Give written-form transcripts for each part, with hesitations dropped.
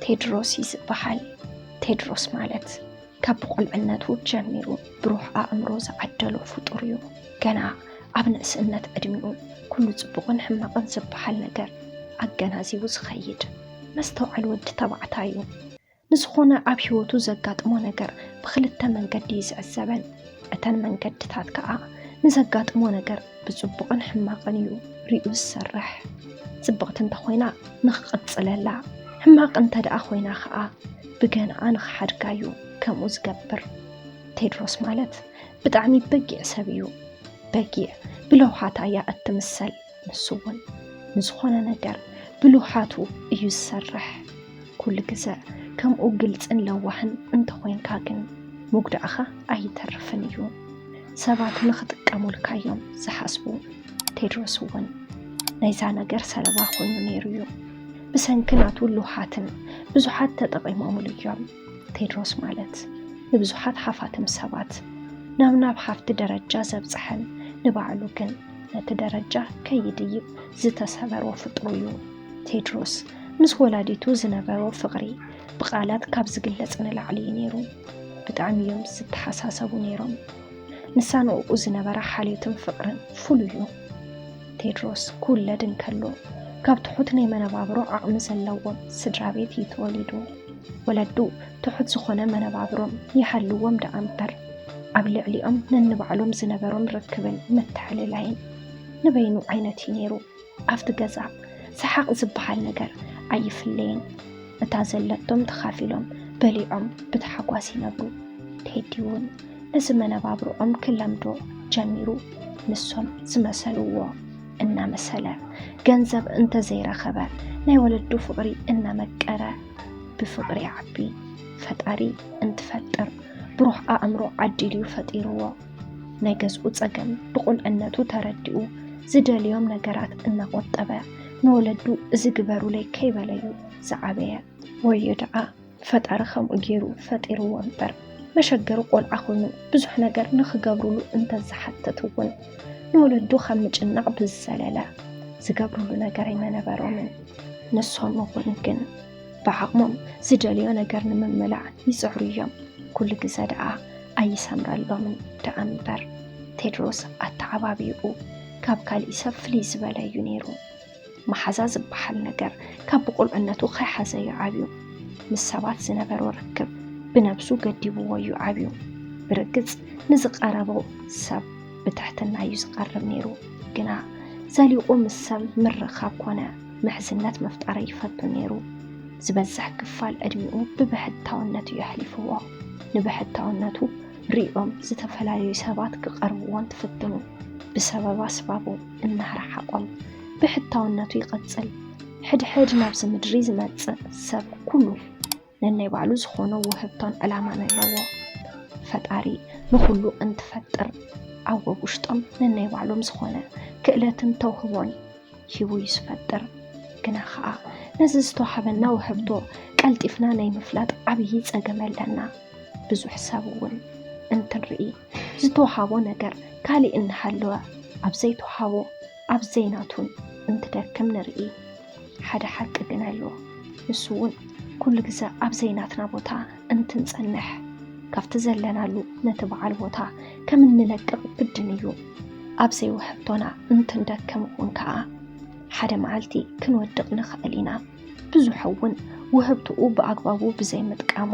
ቴድሮስ ይስበሃል። ቴድሮስ ማለት ካብ ቁልዕነቱ ጀሚሩ ብሩህ ኣእምሮ ዝዓደሎ ፍጡር እዩ። ገና ኣብ ንእስነት ዕድሚኡ ኩሉ ጽቡቕን ሕማቕን ዝበሃል ነገር ኣገናዚቡ ዝኸይድ መስተውዓል ወዲ ተባዕታይ እዩ። ንዝኾነ ኣብ ህይወቱ ዘጋጥሞ ነገር ብክልተ መንገዲ ይዝዕዘበን። እተን መንገድታት ከዓ ንዘጋጥሞ ነገር ብጽቡቕን ሕማቕን እዩ ርኡ ዝሰርሕ። ጽቡቕቲ እንተኾይና ንኽቕጽለላ፣ ሕማቕ እንተደኣ ኮይና ከዓ ብገንኣ ንኽሓድጋ እዩ ከምኡ ዝገብር። ቴድሮስ ማለት ብጣዕሚ በጊዕ ሰብ እዩ። በጊዕ ብለውሓታ እያ እትምሰል። ንሱ እውን ንዝኾነ ነገር ብልውሓቱ እዩ ዝሰርሕ። ኩሉ ግዜ ከምኡ ግልጽን ለዋሕን እንተኾይንካ ግን ሙጉዳእኻ ኣይተርፍን እዩ። ሰባት ንኽጥቀሙልካ እዮም ዝሓስቡ። ቴድሮስ እውን ናይዛ ነገር ሰለባ ኮይኑ ነይሩ እዩ። ብሰንኪናቱ ልውሓትን ብዙሓት ተጠቒሞሙሉ እዮም። ቴድሮስ ማለት ንብዙሓት ሓፋትም ሰባት ናብ ሓፍቲ ደረጃ ዘብጽሐን ንባዕሉ ግን ነቲ ደረጃ ከይድይብ ዝተሰበሮ ፍጡር እዩ። ቴድሮስ ምስ ወላዲቱ ዝነበሮ ፍቕሪ ብቃላት ካብ ዝግለጽ ንላዕሊ ነይሩ። ብጣዕሚ እዮም ዝተሓሳሰቡ ነይሮም። ንሳንኡ ዝነበረ ሓልዮትን ፍቕርን ፍሉይ እዩ። ቴድሮስ ክውለድ እንከሎ ካብ ትሑት ናይ መነባብሮ ዓቕሚ ዘለዎም ስድራ ቤት እዩ ተወሊዱ። ወለዱ ትሑት ዝኾነ መነባብሮም ይሓልዎም ደኣ እምበር ኣብ ልዕሊኦም ነንባዕሎም ዝነበሮም ርክብን ምትሕልላይን ንበይኑ ዓይነት እዩ ነይሩ። ኣብቲ ገዛ ሰሓቕ ዝበሃል ነገር ኣይፍለይን። እታ ዘለቶም ተኻፊሎም በሊዖም ብተሓጓስ ይነብሩ። ቴዲ እውን ነዚ መነባብሮኦም ክለምዶ ጀሚሩ ንሶም ዝመሰልዎ እናመሰለ ገንዘብ እንተዘይረኸበ ናይ ወለዱ ፍቕሪ እናመቀረ ብፍቕሪ ዓቢ ፈጣሪ እንትፈጥር ብሩህ ኣእምሮ ዓዲልዩ ፈጢርዎ። ናይ ገዝኡ ጸገም ብቁልዕነቱ ተረዲኡ ዝደልዮም ነገራት እናቆጠበ ንወለዱ ዝግበሩለይ ከይበለዩ ዝዓበየ ወዮ ደኣ ፈጣሪ ከምኡ ገይሩ ፈጢርዎ እምበር መሸገሪ ቆልዓ ኮይኑ ብዙሕ ነገር ንኽገብሩሉ እንተዝሓትት እውን ንወለዱ ከም ምጭናቕ ብዝሰለለ ዝገብሩሉ ነገር ኣይነበሮምን። ንሶም እውን ግን ብዓቕሞም ዝደልዮ ነገር ንምምላዕ ይጽዕሩ እዮም። ኩሉ ግዜ ደኣ ኣይሰምረሎምን ደኣ እምበር ቴድሮስ ኣተዓባቢኡ ካብ ካሊእ ሰብ ፍልይ ዝበለ እዩ ነይሩ። መሓዛ ዝበሃል ነገር ካብ ብቁልዕነቱ ከይሓዘ እዩ ዓብዩ። ምስ ሰባት ዝነበሮ ርክብ ብነብሱ ገዲብዎ እዩ ዓብዩ። ብርግጽ ንዝቐረበ ሰብ ብትሕትና እዩ ዝቐርብ ነይሩ። ግና ዘሊቑ ምስ ሰብ ምርኻብ ኮነ ምሕዝነት መፍጣሪ ይፈቱ ነይሩ። ዝበዝሕ ክፋል ዕድሚኡ ብብሕታውነት እዩ ኣሕሊፍዎ። ንብሕታውነቱ ሪኦም ዝተፈላለዩ ሰባት ክቐርብዎን ትፍትኑ ብሰበብ ኣስባቡ እናረሓቆም ብሕታውነቱ ይቐጽል። ሕድሕድ ናብዚ ምድሪ ዝመጽእ ሰብ ኩሉ ነናይ ባዕሉ ዝኾነ ውህብቶን ዕላማን ኣለዎ። ፈጣሪ ንኹሉ እንትፈጥር ኣብ ውሽጦም ነናይ ባዕሎም ዝኾነ ክእለትን ተውህቦን ሂቡ ዝፈጥር። ግና ከዓ ነዚ ዝተዋሃበና ውህብቶ ቀልጢፍና ናይ ምፍላጥ ዓብዪ ጸገም ኣለና። ብዙሕ ሰብ እውን እንትንርኢ ዝተዋሃቦ ነገር ካሊእ እናሃለወ ኣብ ዘይተዋሃቦ ኣብ ዘይናቱን እንትደክም ንርኢ። ሓደ ሓቂ ግን ኣሎ። ንሱ እውን ኩሉ ግዜ ኣብ ዘይናትና ቦታ እንትንጸንሕ ካብቲ ዘለናሉ ነቲ በዓል ቦታ ከም እንለቅቕ ግድን እዩ። ኣብ ዘይውህብቶና እንትንደክም እውን ከዓ ሓደ መዓልቲ ክንወድቕ ንኽእል ኢና። ብዙሕ እውን ውህብትኡ ብኣግባቡ ብዘይምጥቃሙ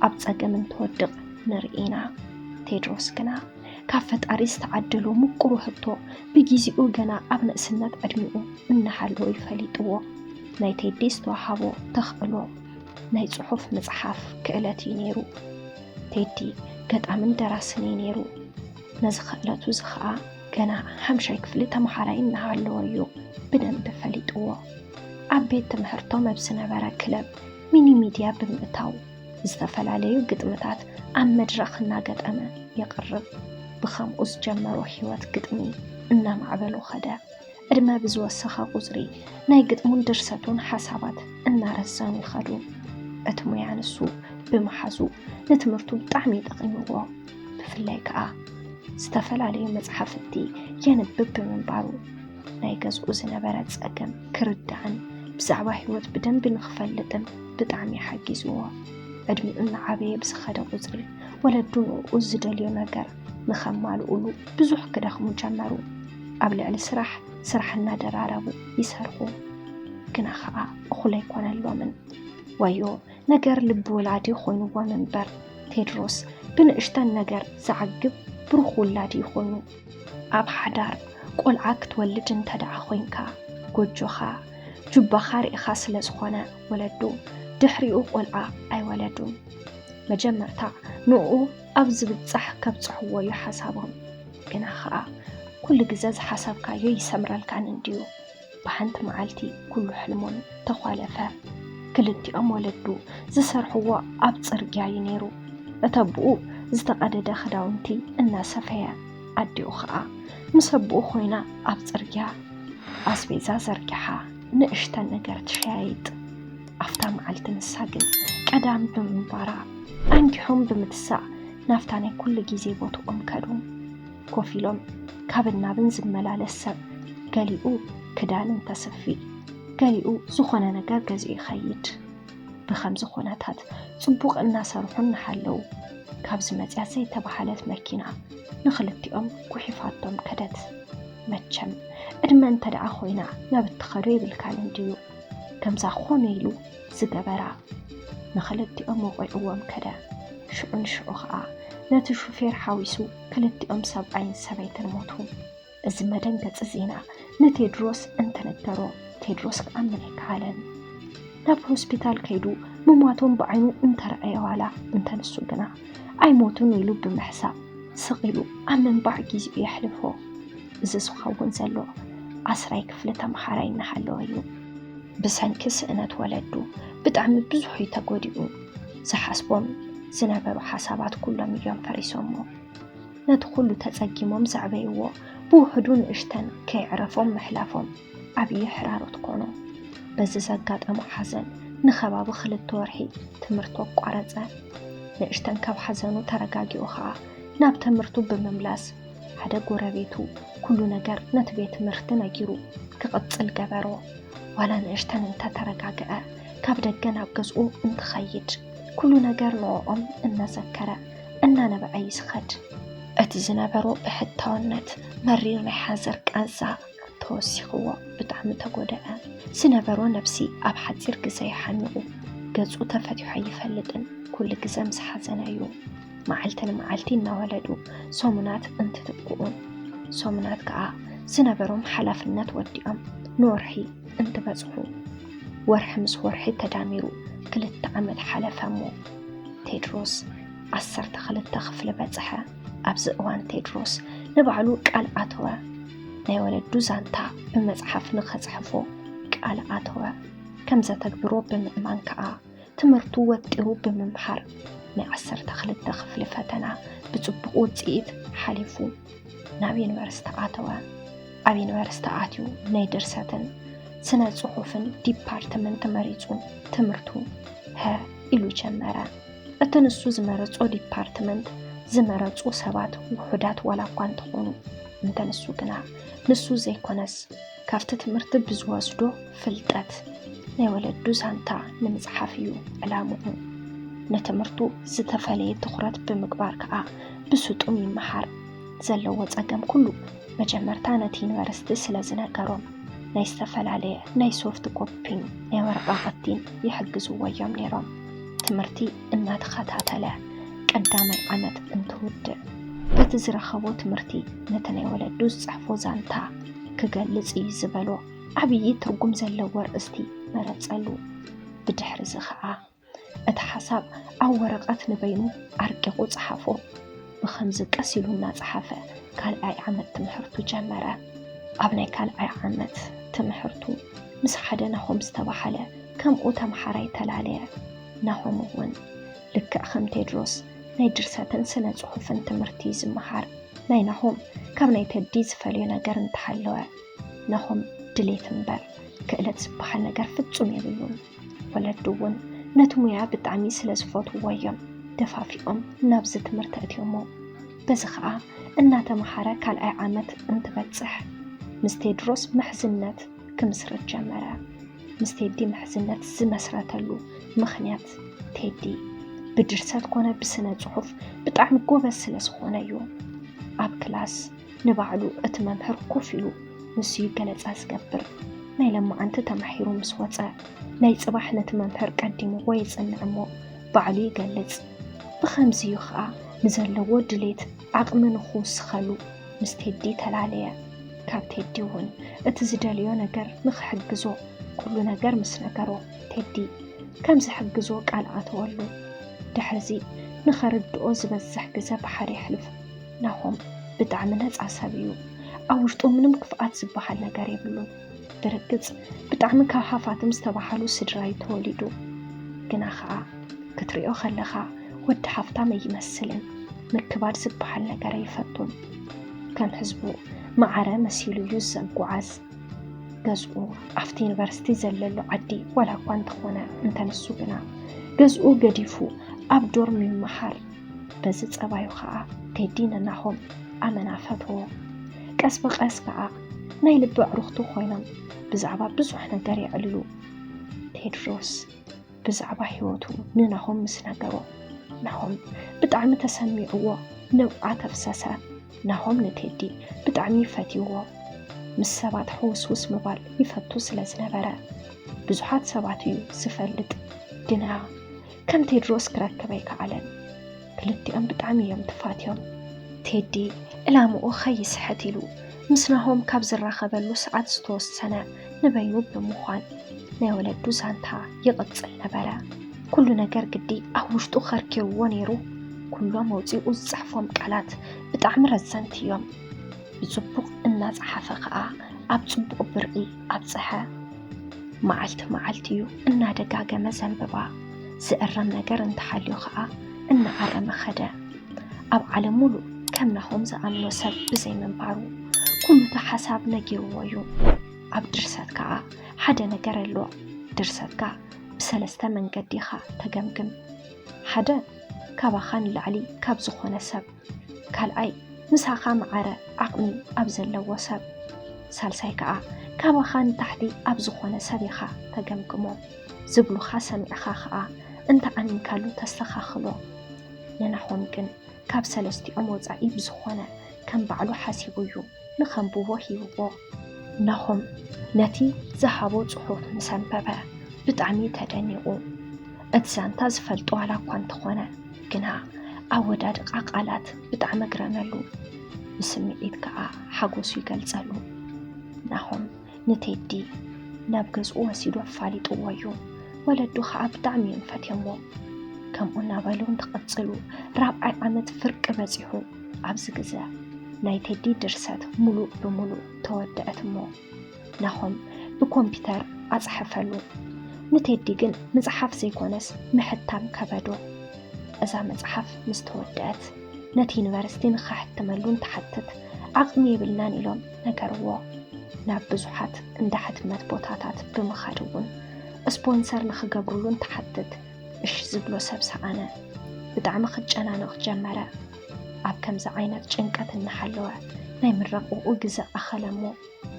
ኣብ ጸገም እንትወድቕ ንርኢና። ቴድሮስ ግና ካብ ፈጣሪ ዝተዓደሎ ምቁር ውህብቶ ብግዚኡ ገና ኣብ ንእስነት ዕድሚኡ እናሃለዎ ይፈሊጥዎ። ናይ ቴዲ ዝተዋሃቦ ተኽእሎ ናይ ጽሑፍ መጽሓፍ ክእለት እዩ ነይሩ። ቴዲ ገጣምን ደራስን እዩ ነይሩ። ነዚ ክእለቱ እዚ ከዓ ገና 5ይ ክፍሊ ተምሃራይ እናሃለዎ እዩ ብደንቢ ፈሊጥዎ። ኣብ ቤት ትምህርቶም ኣብ ዝነበረ ክለብ ሚኒ ሚድያ ብምእታው ዝተፈላለዩ ግጥምታት ኣብ መድረኽ እናገጠመ የቕርብ። ብኸምኡ ዝጀመሮ ህይወት ግጥሚ እናማዕበሉ ኸደ። ዕድመ ብዝወሰኸ ቁፅሪ ናይ ግጥሙን ድርሰቱን ሓሳባት እናረዘኑ ይኸዱ። እቲ ሙያ ንሱ ብምሓዙ ንትምህርቱ ብጣዕሚ ይጠቒምዎ። ብፍላይ ከዓ ዝተፈላለዩ መጽሓፍቲ የንብብ ብምንባሩ ናይ ገዝኡ ዝነበረ ጸገም ክርዳእን بزعوا حيوت بدن بنخفلتن بطعم يحجزوا أدمي إن عبيه بسخده قزري ولدون أزدليو نجار نخمال قولو بزوح كده خمو جمرو قبل على سرحنا دراربو يسرقو كنا خاء أخلي كون اللومن ويو نجار لب ولادي خوينو ومنبر تيدروس بنقشتن نجار زعجب بروخ ولادي خوينو أب حدار قول عكت ولدن تدع خوينكا قجوخا جبا خارق خاص لزخونا ولدو دحريو قلعا أي ولدو مجمرتا نوعو أبز بتصح كبتصحو يحسابهم كنا خاء كل جزاز حسابك يسمر كان نديو بحنت معالتي كل حلمون تخالفه كلتي ولدو زسرحوا أبصر جاي نيرو أتبقوا زتقدد خداونتي الناس فيها أديو خاء مسبقوا خوينا أبصر جا أسبيزا زرجحا نقشتا نقرت شايد أفتا معالت نساقن قدام بمبارا عندي حم بمتسع نافتاني كل جيزي بوتو أمكادو كوفيلوم كابنا بنزل ملالسة قاليقو كدان انتصفي قاليقو زخونا نقار قزي خيد بخمس خوناتات صبوغ الناس روحون نحلو كابز مزيازي تبحالات مكينة نخلتي كوحفاتهم كدت متشم إدمان تدعى خوينا نابت خريب الكالنديو كمزا خونيلو زقبرا نخلتي وقعوام كدا شعون شعوخا ناتو شوفير حاويسو كلتي سبعين سبعين الموتو الزمدن تزينا نتيدروس انت نترو تيدروس كأمنك عالن ناب هوسبيتال كيدو مماتون بعينو انت رأي والا انت نسوقنا اي موتون يلو بمحسا سقيلو امن بعجيز يحلفو زسو خاون زلو عسراي كفلتا محاراي نحلو ايو بسانكس انت ولدو بتعمل بزوحي تقوديو زحاسبون زنبرو حسابات كل مليون فريسومو ندخلو تزاقيموم زعبيوو بوحدون اشتن كي عرفوم محلافوم عبي حرارو تكونو بز زاقات امو حزن نخبابو خلط ورحي تمرتو قارزة ناشتن كاب حزنو ترقاقيو خا ناب تمرتو بمملاس حدا قرابيتو كلو نقر نتبيت مرتنا جيرو كقصل قبرو ولا ناشتن انتا ترقاقا كاب دقنا بقزقو انت خيج كلو نقر نوعم انا زكرا انا نبعيس خد اتي زنابرو بحتاونت مرير محازر كازا توسيخوا بتعم تقوداء زنابرو نفسي ابحد زير قزاي حنقو قزقو تفتح يفلدن كل قزام سحزنايو معالتين نولدو صومنات انت تبقون صومنات كا زنابروم حلافنات وديام نورحي انت بزحو ورح مس ورحي تداميرو كلت عمد حلفامو تيدروس عصر تخلت تخفل بزحة أبز أوان تيدروس نبعلو قال عطوة نيولدو زانتا بمزحف نخزحفو قال عطوة كمزة تكبرو بمئمان كا تمرتو ودئو بممحر عصر تخلت تخفل فتنا بتبقو تزيد حليفو ناوي يونيفرسيتي عطوة أبي يونيفرسيتي عطيو نيدر ساتن سنة صحوفن ديبارتمنت مريضون تمرتو ها إلو جمرا أتنسو زمرتو ديبارتمنت زمرتو سبات وحدات ولا قوان تخونو انتنسو قنا نسو زي كونس كافت تمرت بزوازدو فلتات نيولدو زانتا نمزحافيو علامو نتمرتو زتفالي تخرات بمقبار كا بسوط أمي محار زلو وزاقم كلو مجمرتانا يونيفرسيتي سلازناقروم ناي استفال عليه ناي سوفت كوبين ناي ورقاقتين يحقزوا ويام نيرام تمرتي إنها تخاتاتلا قدامي عمد انتود بتزرخبو تمرتي نتناي ولدو صحفو زانتا كقلزي زبالو عبي ترقم زلو ورقستي مرتزالو بدحر زخاء اتحساب او ورقات نبينو عرققو صحفو بخمز قسيلو الناس حافة كالأي عمد تمحرتو جمرة أبناء كالأي عمد تمحرتو مس حدا نهم استوحلا كم أوتم حراي تلاليا نهم ون لك أخم تيدروس ناي درساتن سنة صحفن تمرتي زمحار ناي نهم كم ناي تديز فاليونا قرن تحلوا نهم دليت مبر كألت سبحان قرفتهم يبلون ولا دوون نتميا بتعمي سلسفوت ويام دفافيهم نابزة مرتأتيومو بزخاء إنها تمحارة كالأي عامت انت بتصح مستيدروس محزنات كمسر الجمرة ምስ ቴዲ ምሕዝነት ዝመስረተሉ ምኽንያት ቴዲ ብድርሰት ኮነ ብስነ ጽሑፍ ብጣዕሚ ጎበዝ ስለ ዝኾነ እዩ። ኣብ ክላስ ንባዕሉ እቲ መምህር ኮፍ ኢሉ ንሱ ገለጻ ዝገብር ናይ ለማዓንቲ ተማሂሩ ምስ ወፀ ናይ ጽባሕ ነቲ መምህር ቀዲምዎ ይጽንዕ እሞ ባዕሉ ይገልጽ። ብኸምዚ እዩ ከዓ ንዘለዎ ድሌት ዓቕሚ ንኽውስኸሉ ምስ ቴዲ ተላለየ። ካብ ቴዲ እውን እቲ ዝደልዮ ነገር ንኽሕግዞ ኩሉ ነገር ምስ ነገሮ ቴዲ ከም ዝሕግዞ ቃል ኣተወሉ። ድሕርዚ ንኸርድኦ ዝበዝሕ ግዜ ባሕሪ ይሕልፉ። ናሆም ብጣዕሚ ነፃ ሰብ እዩ። ኣብ ውሽጡ ምንም ክፍኣት ዝበሃል ነገር የብሉን። ብርግጽ ብጣዕሚ ካብ ሃፋትም ዝተባሃሉ ስድራ እዩ ተወሊዱ። ግና ከዓ ክትሪኦ ከለኻ ወዲ ሃፍታም ኣይመስልን። ምክባድ ዝበሃል ነገር ኣይፈቱን። ከም ህዝቡ ማዕረ መሲሉ እዩ ዘጓዓዝ። ገዝኡ ኣብቲ ዩኒቨርሲቲ ዘለሉ ዓዲ ወላ እኳ እንተኾነ እንተንሱ ግና ገዝኡ ገዲፉ ኣብ ዶርም ይመሃር። በዚ ፀባዩ ከዓ ቴዲ ንናሆም ኣመናፈትዎ። ቀስ በቀስ ከዓ ናይ ልቢ ኣዕሩኽቱ ኮይኖም ብዛዕባ ብዙሕ ነገር ይዕልሉ። ቴድሮስ ብዛዕባ ህይወቱ ንናሆም ምስ ነገሮ ናሆም ብጣዕሚ ተሰሚዕዎ ነብዓ ተፍሰሰ። ናሆም ንቴዲ ብጣዕሚ ይፈትይዎ። ምስ ሰባት ሕውስውስ ምባል ይፈቱ ስለ ዝነበረ ብዙሓት ሰባት እዩ ዝፈልጥ። ግና ከም ቴድሮስ ክረክብ ኣይከኣለን። ክልቲኦም ብጣዕሚ እዮም ትፋትዮም። ቴዲ ዕላምኡ ኸይስሕት ኢሉ ምስ ናሆም ካብ ዝራኸበሉ ሰዓት ዝተወሰነ ንበይኑ ብምዃን ናይ ወለዱ ዛንታ ይቕጽል ነበረ። ኩሉ ነገር ግዲ ኣብ ውሽጡ ኸርኪርዎ ነይሩ። ኩሎም መውፂኡ ዝፅሕፎም ቃላት ብጣዕሚ ረዘንቲ እዮም። ብፅቡቕ እናፀሓፈ ከዓ ኣብ ፅቡቕ ብርዒ ኣብፅሐ። መዓልቲ መዓልቲ እዩ እናደጋገመ ዘንብባ። ዝእረም ነገር እንተሓልዩ ከዓ እናዓረመ ኸደ። ኣብ ዓለም ሙሉእ ከም ናሆም ዝኣምኖ ሰብ ብዘይ ምንባሩ ኩሉ ተሓሳብ ነጊርዎ እዩ። ኣብ ድርሰት ከዓ ሓደ ነገር ኣሎ። ድርሰትካ ብሰለስተ መንገዲ ኢኻ ተገምግም። ሓደ ካባኻ ንላዕሊ ካብ ዝኾነ ሰብ፣ ካልኣይ ምሳኻ ማዕረ ዓቕሚ ኣብ ዘለዎ ሰብ፣ ሳልሳይ ከዓ ካባኻ ንታሕቲ ኣብ ዝኾነ ሰብ ኢኻ ተገምግሞ። ዝብሉኻ ሰሚዕኻ ከዓ እንተኣሚንካሉ ተስተኻኽሎ። ንናሆም ግን ካብ ሰለስቲኦም ወፃኢ ብዝኾነ ከም ባዕሉ ሓሲቡ እዩ ንኸንብቦ ሂብዎ። ናሆም ነቲ ዝሃቦ ጽሑፍ ምስ ኣንበበ ብጣዕሚ ተደኒቑ። እቲ ዛንታ ዝፈልጦ ዋላ እኳ እንተኾነ ግና ኣወዳድቓ ቃላት ብጣዕሚ ኣግረመሉ። ብስምዒት ከዓ ሓጎሱ ይገልጸሉ። ናሆም ንቴዲ ናብ ገዝኡ ወሲዱ ኣፋሊጥዎ እዩ። ወለዱ ከዓ ብጣዕሚ እዮም ፈትየሞ። ከምኡ እናበሉ እንትቕጽሉ 4ይ ዓመት ፍርቂ በፂሑ ኣብዚ ግዜ ናይ ቴዲ ድርሰት ሙሉእ ብምሉእ ተወድአት እሞ ናሆም ብኮምፒተር ኣፅሐፈሉ። ንቴዲ ግን መፅሓፍ ዘይኮነስ ምሕታም ከበዶ። እዛ መፅሓፍ ምስ ተወድአት ነቲ ዩኒቨርሲቲ ንኸሕትመሉ እንትሓትት ዓቕሚ የብልናን ኢሎም ነገርዎ። ናብ ብዙሓት እንዳ ሕትመት ቦታታት ብምኻድ እውን ስፖንሰር ንኽገብሩሉ እንትሓትት እሽ ዝብሎ ሰብ ሰኣነ። ብጣዕሚ ክጨናነቕ ጀመረ። ኣብ ከምዚ ዓይነት ጭንቀት እናሓለወ ናይ ምረቕኡ ግዜ ኣኸለሞ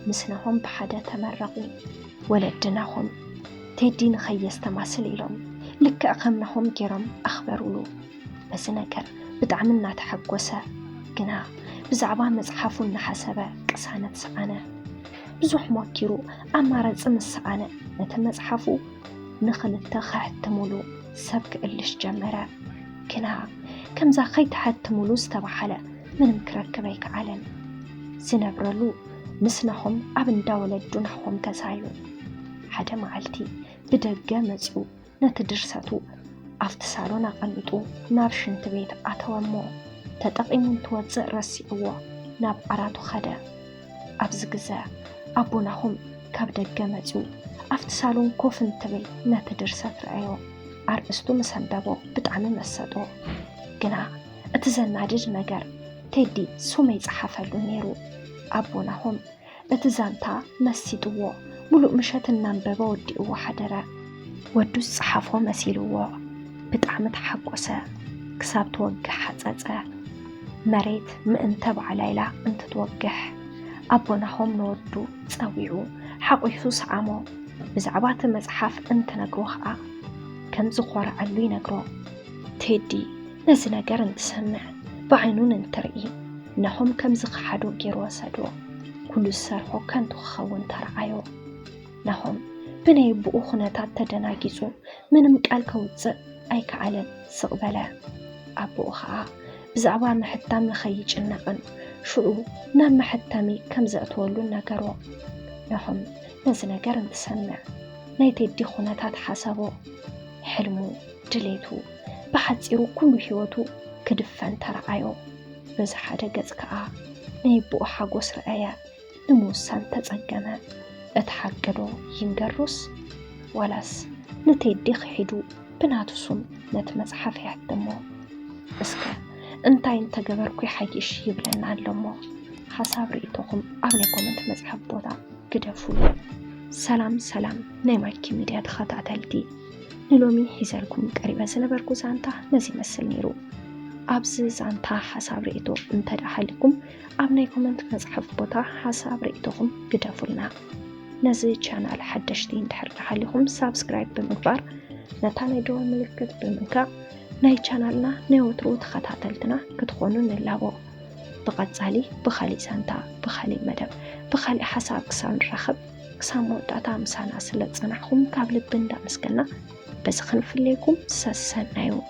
ምስ ናሆም ብሓደ ተመረቑ። ወለዲ ናሆም ቴዲ ንኸየስተማስል ኢሎም ልክዕ ከም ናሆም ጌሮም ኣኽበሩሉ። በዚ ነገር ብጣዕሚ እናተሐጐሰ ግና ብዛዕባ መፅሓፉ እናሓሰበ ቅሳነት ሰኣነ። ብዙሕ ሞኪሩ ኣማራፂ ምስ ሰኣነ ነቲ መፅሓፉ ንኽልተ ኸሕትሙሉ ሰብ ክእልሽ ጀመረ። ግና ከምዛ ኸይተሓትሙሉ ዝተባሃለ ምንም ክረክብ ኣይከኣለን። ዝነብረሉ ምስ ናሆም ኣብ እንዳ ወለዱ ናሆም ገዛ እዩ። ሓደ መዓልቲ ብደገ መፂኡ ነቲ ድርሰቱ ኣብቲ ሳሎን ኣቐሚጡ ናብ ሽንቲ ቤት ኣተወሞ። ተጠቒሙ እንትወፅእ ረሲዕዎ ናብ ዓራቱ ኸደ። ኣብዚ ግዜ ኣቦ ናሆም ካብ ደገ መፂኡ ኣብቲ ሳሎን ኮፍ እንትብል ነቲ ድርሰት ረአዮ። ኣርእስቱ ምስ ኣንበቦ ብጣዕሚ መሰጦ። ግና እቲ ዘናድድ ነገር ቴዲ ሱም ይፀሓፈሉ ነይሩ። ኣቦ ናሆም እቲ ዛንታ መሲጥዎ ሙሉእ ምሸት እናንበበ ወዲእዎ ሓደረ። ወዱ ዝፀሓፎ መሲልዎ ብጣዕሚ ተሓጎሰ። ክሳብ ተወግሕ ሓፀፀ። መሬት ምእንተ ባዕላይላ እንትትወግሕ ኣቦ ናሆም ንወዱ ፀዊዑ ሓቂሱ ሰዓሞ። بزعبات مصحف انت نقروخ كم زخور علوي نقرو تيدي نزي نقر انت سمع بعينون انت رئي نهم كم زخ حدو جيرو سدو كل السرحو كان تخون ترعيو نهم بني بقو خناتات تدناجيزو من مقال كوتزق أي كعلن سقبلا أبو خا بزعبا محتام لخيج النقن شو نام محتامي كم زأتولو نقرو نهم نزي نقر انت سمع نايتي دي خناتات حسابو حلمو دليتو بحصيرو كل حيوتو كدفن ترعيو بز حدا ገጽ ከዓ ናይ ብኡ ሓጎስ ረአያ ንምውሳን ተጸገመ እትሓገዶ ይንገሩስ ወላስ ንቴዲ ኺዱ ብናትሱም ነቲ መጽሓፍ ያሕተሞ እስከ እንታይ እንተገበርኩ ይሓይሽ ይብለና ኣለሞ ሓሳብ ርእይቶኹም ኣብ ናይ ኮመንት መጽሓፍ ቦታ ግደፉሉ ሰላም ሰላም ናይ ማይኪ ሚድያ ተኸታተልቲ ንሎሚ ሒዘልኩም ቀሪበ ዝነበርኩ ዛንታ ነዚ መስል ነይሩ أبز زانتا حساب رئيتو انتدى حالكم أبناي كومنت مصحف بوتا حساب رئيتوكم قدافلنا نزي چانال حدشتين تحرك حالكم سابسكرايب بمقبار نتاني دول ملكت بمنكا ناي چانالنا نيوترو تخطاتلتنا كتخونو نلابو بقات زالي بخالي زانتا بخالي مدب بخالي حساب كسان رخب كسان موداتا مسانا سلت زناحكم كابل بندا مسكنا بس خنفليكم سسنايو